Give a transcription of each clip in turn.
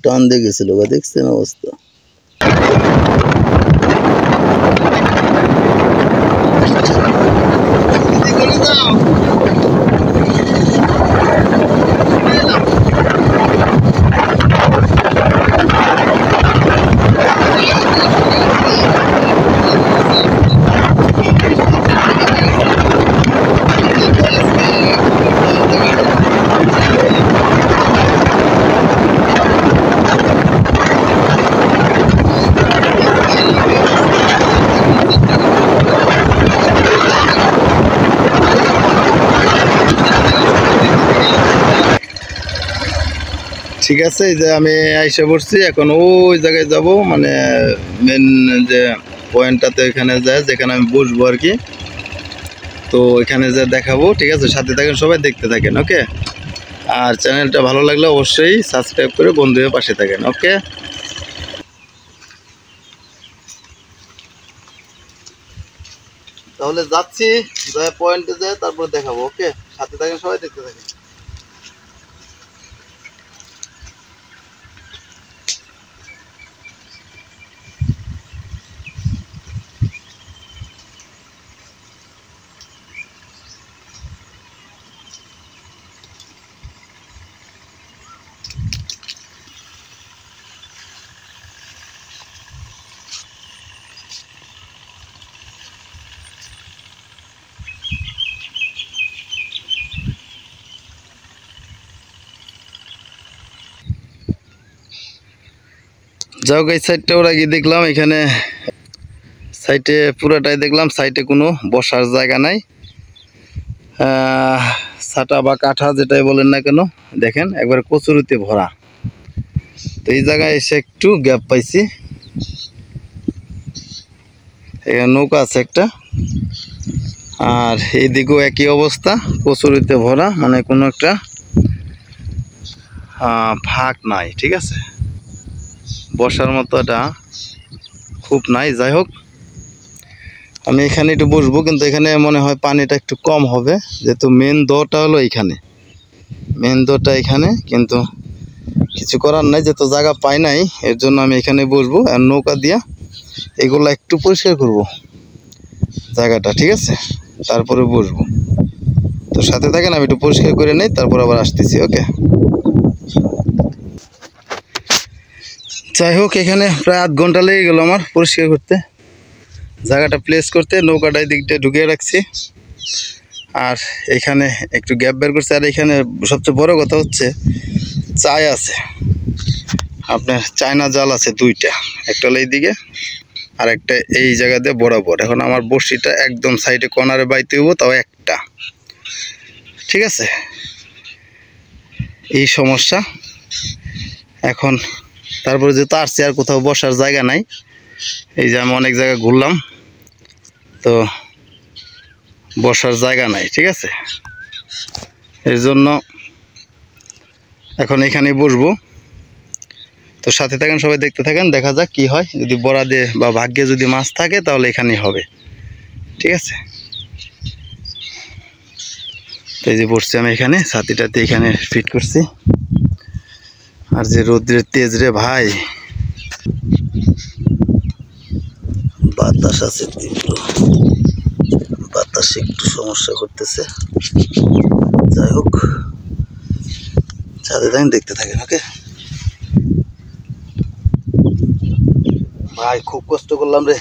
টান দিয়ে গেছিল, দেখছেন অবস্থা। ঠিক আছে, এই যে আমি আইসা পড়ছি, এখন ওই জায়গায় যাব, মানে মেন যে পয়েন্টটাতে ওইখানে যায়, যেখানে আমি বসবো আর কি। তো ওইখানে যা দেখাবো, ঠিক আছে, সাথে থাকেন, সবাই দেখতে থাকেন, ওকে। আর চ্যানেলটা ভালো লাগলে অবশ্যই সাবস্ক্রাইব করে বন্ধু হয়ে পাশে থাকেন, ওকে। তাহলে যাচ্ছি, পয়েন্টে যায় তারপর দেখাবো, ওকে। সাথে থাকেন, সবাই দেখতে থাকেন। যাও, এই সাইডটা ওরা গিয়ে দেখলাম, এখানে সাইডে পুরাটাই দেখলাম, সাইডে কোনো বসার জায়গা নাই। ছাটা বা কাঠা যেটাই বলেন না কেন, দেখেন একবার কচুরিতে ভরা। তো এই জায়গায় এসে একটু গ্যাপ পাইছি, এখানে নৌকা আছে একটা, আর এইদিকেও একই অবস্থা, কচুরিতে ভরা, মানে কোনো একটা ফাঁক নাই, ঠিক আছে, বসার মতো এটা খুব নাই। যাই হোক, আমি এখানে একটু বসবো, কিন্তু এখানে মনে হয় পানিটা একটু কম হবে, যেহেতু মেন দোটা হলো এইখানে, মেন দোটা এখানে, কিন্তু কিছু করার নাই, যেহেতু জায়গা পাই নাই, এর জন্য আমি এখানে বসবো। আর নৌকা দিয়া এগুলো একটু পরিষ্কার করব জায়গাটা, ঠিক আছে, তারপরে বসবো। তো সাথে থাকেন, আমি একটু পরিষ্কার করে নেই, তারপর আবার আসতেছি, ওকে। যাই হোক, এখানে প্রায় আধ ঘন্টা লেগে গেল আমার পরিষ্কার করতে, জায়গাটা প্লেস করতে। নৌকাটা দিকটা ঢুকিয়ে রাখছি, আর এখানে একটু গ্যাপ বের করছে। আর এখানে সবচেয়ে বড় কথা হচ্ছে, চাই আছে, আপনার চায়না জাল আছে দুইটা, একটা হলো এইদিকে আর একটা এই জায়গাতে বরাবর। এখন আমার বড়শিটা একদম সাইডে কর্নারে বাইতে হইব, তাও একটা, ঠিক আছে, এই সমস্যা। এখন তারপরে যেহেতু আসছি, আর কোথাও বসার জায়গা নাই, এই যে আমি অনেক জায়গায় ঘুরলাম, তো বসার জায়গা নাই, ঠিক আছে, এর জন্য এখন এখানেই বসবো। তো সাথে থাকেন, সবাই দেখতে থাকেন, দেখা যাক কি হয়। যদি বরাদে বা ভাগ্যে যদি মাছ থাকে, তাহলে এখানেই হবে, ঠিক আছে। তো এই যে বসছি আমি এখানে, ছাতিটাতে এখানে ফিট করছি। আর যে রোদ্রের তেজ রে ভাই, বাতাস আছে তীব্র, বাতাসে একটু সমস্যা করতেছে। যাই হোক, সাথে থাকেন, দেখতে থাকেন, ওকে। ভাই খুব কষ্ট করলাম রে,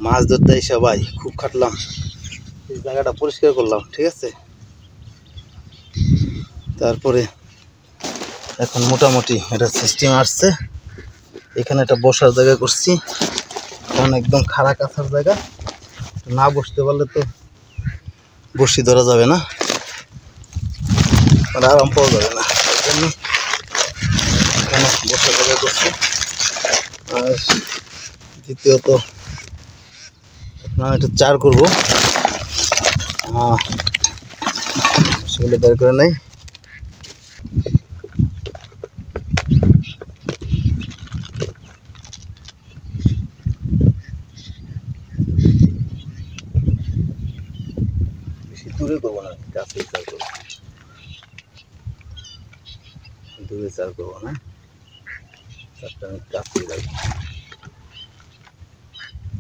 মাছ ধরতে এসে ভাই খুব খাটলাম, এই জায়গাটা পরিষ্কার করলাম, ঠিক আছে। তারপরে এখন মোটামুটি এটা সিস্টেম আসছে, এখানে একটা বসার জায়গা করছি। এখন একদম খাড়া কাছার জায়গা, না বসতে পারলে তো বসি ধরা যাবে না, মানে আরাম পাওয়া যাবে না, এই জন্য এখানে বসার জায়গা করছি। আর দ্বিতীয়ত আপনার একটু চার করবো, সেগুলো বের করে নেই। বেশি দূর দূরে করবো না, কাছেই চার করবো, দূরে চার করবো না, চারটা আমি কাছেই রাখবো,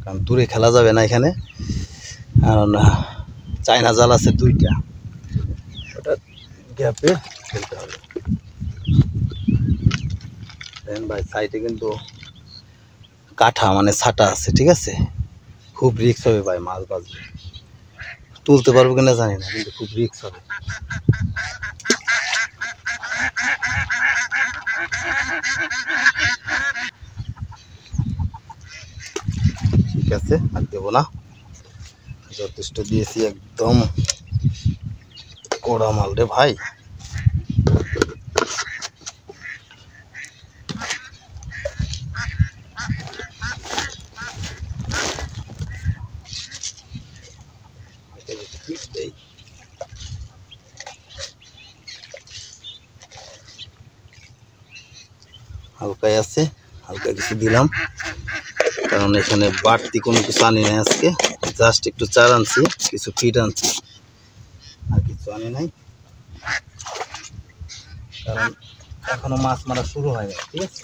কারণ দূরে খেলা যাবে না এখানে। কারণ চায়না জাল আছে দুইটা, ওটা গ্যাপে খেলতে হবে। দেখেন ভাই সাইডে কিন্তু কাঠা মানে ছাটা আছে, ঠিক আছে, খুব রিস্ক হবে ভাই, মাছ বাজবে, তুলতে পারবো কিনা জানি না, কিন্তু খুব রিস্ক হবে। ঠিক আছে, আর দেবো না, যথেষ্ট দিয়েছি, একদম কোড়া মাল রে ভাই। হালকাই আছে, হালকা কিছু দিলাম, কারণ এখানে বাড়তি কোনো কিছু আনি নাই আজকে, জাস্ট একটু চার আনছি, কিছু ফিট আনছি, আর কিছু আনি নাই, কারণ এখনো মাছ মারা শুরু হয়নি, ঠিক আছে,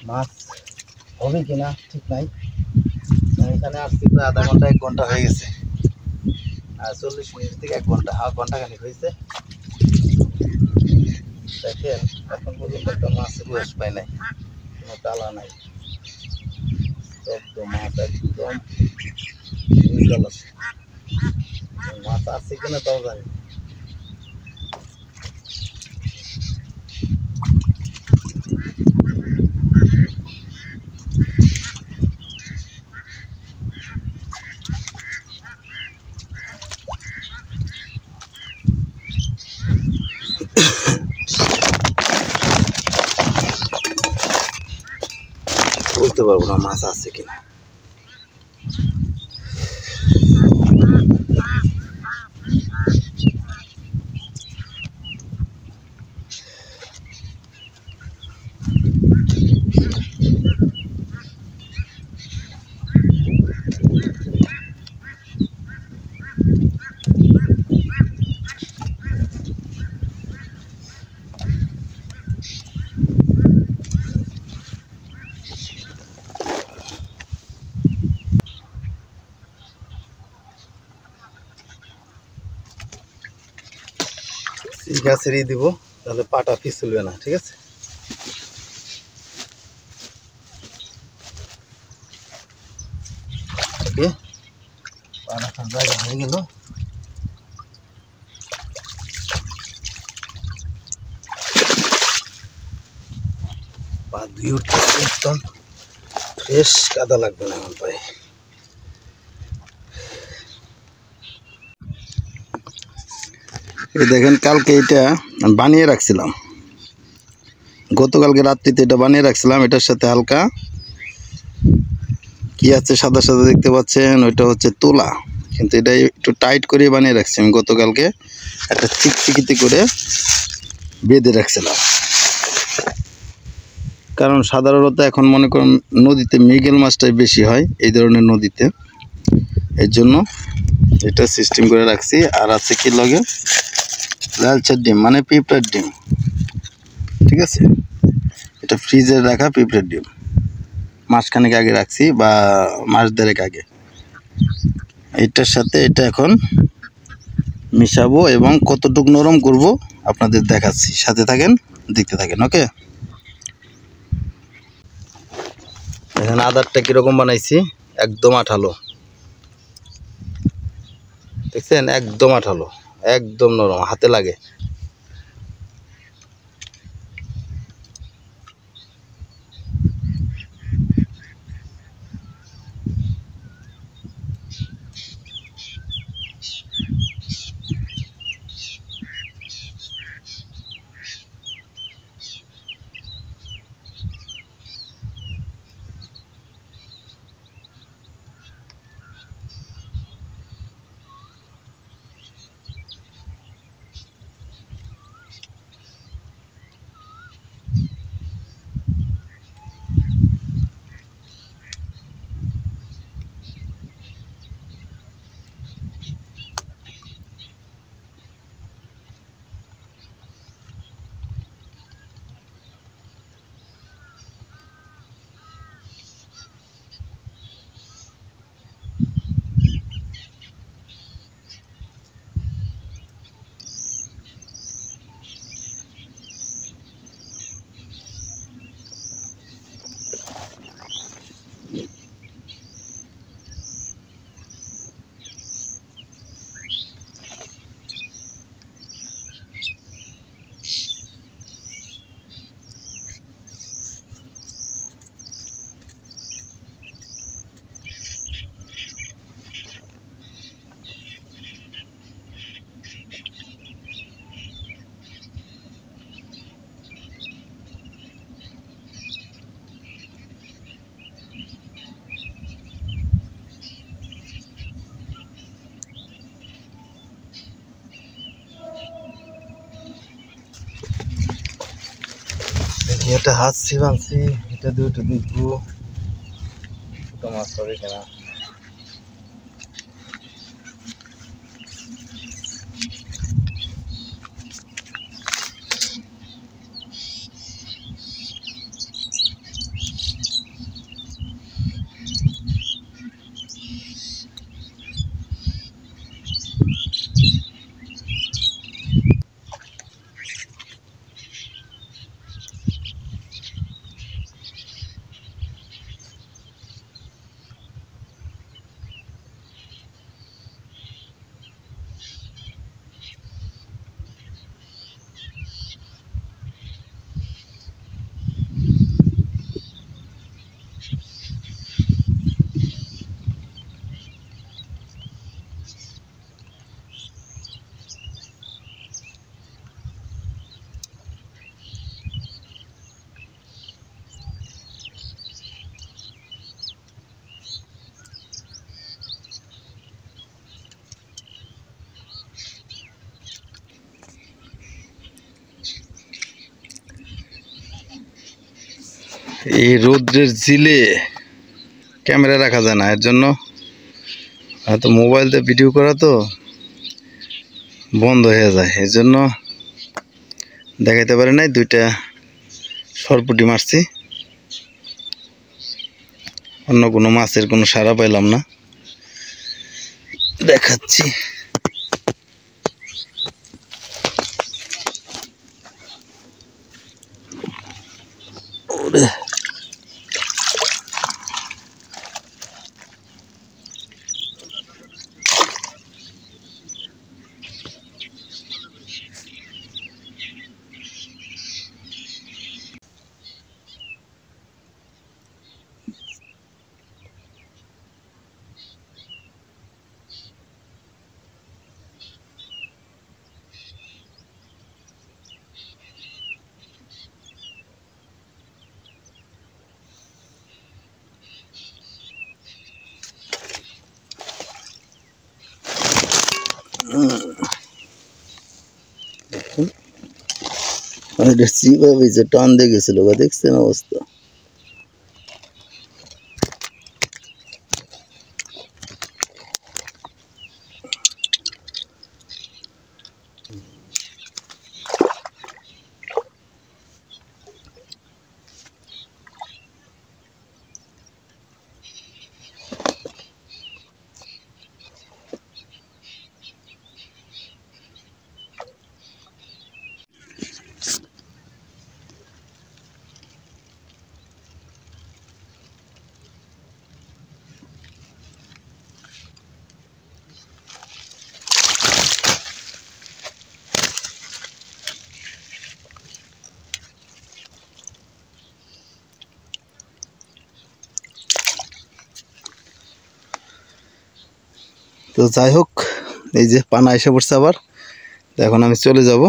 মাছ হবে কিনা ঠিক নাই। এখানে আসছি প্রায় আধা ঘন্টা 1 ঘন্টা হয়ে গেছে, আর 40 মিনিট থেকে 1 ঘন্টা, ঘন্টা খানিক হয়েছে। দেখেন এখন পর্যন্ত একটা মাছের বয়স পাই নাই, কোনো তালা নাই, সব মাছ একদম নিউট্রাল আছে, মাছ আছে কিনা তাও জানি না। বলতে পারবো না মাছ আছে কিনা। গাছেরই দিব, তাহলে পাটা পিছলবে না, ঠিক আছে। জায়গা হয়ে গেল, পা ধুয়ে উঠতে একদম ফ্রেশ, কাদা লাগবে না আমার পায়ে। এই দেখেন কালকে এটা বানিয়ে রাখছিলাম, গতকালকে রাত্রিতে এটা বানিয়ে রাখছিলাম, এটার সাথে হালকা কি আছে সাদা সাদা দেখতে পাচ্ছেন, ওইটা হচ্ছে তুলা, কিন্তু এটা একটু টাইট করে বানিয়ে রাখছি আমি গতকালকে, একটা চিকচিকিতে করে বেঁধে রাখছিলাম। কারণ সাধারণত এখন মনে করেন নদীতে মৃগেল মাছটাই বেশি হয় এই ধরনের নদীতে, এর জন্য এটা সিস্টেম করে রাখছি। আর আছে কি লগে লালচার ডিম, মানে পিঁপড়ার ডিম, ঠিক আছে, এটা ফ্রিজে রাখা পিঁপড়ার ডিম, মাসখানেক আগে রাখছি বা মাস দেড়েক আগে। এটার সাথে এটা এখন মিশাবো এবং কতটুকু নরম করব আপনাদের দেখাচ্ছি, সাথে থাকেন, দেখতে থাকেন। ওকে, এখানে আদারটা কীরকম বানাইছি, একদম আঠালো, দেখছেন, একদম আঠালো, একদম নরম, হাতে লাগে। এটা হাতছি বানছি, এটা দিয়ে একটু দেখবো ছোট মাছ হবে কিনা। এই রৌদ্রের জিলে ক্যামেরা রাখা যায় না, এর জন্য হয়তো মোবাইলতে ভিডিও করা তো বন্ধ হয়ে যায়, এর জন্য দেখাইতে পারে নাই। দুইটা সরপুটি মারছি, অন্য কোনো মাছের কোনো সাড়া পাইলাম না, দেখাচ্ছি। ওরে টান দিয়ে গেছিল, দেখছেন অবস্থা। তো যাই হোক, এই যে পানা এসে পড়ছে আবার, এখন আমি চলে যাব।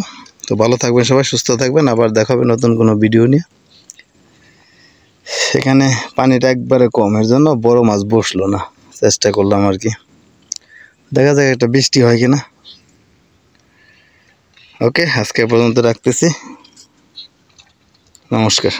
তো ভালো থাকবেন সবাই, সুস্থ থাকবেন, আবার দেখাবে নতুন কোনো ভিডিও নিয়ে। সেখানে পানিটা একবারে কম, এর জন্য বড় মাছ বসলো না, চেষ্টা করলাম আর কি, দেখা যাক একটা বৃষ্টি হয় কিনা। ওকে, আজকে পর্যন্ত রাখতেছি, নমস্কার।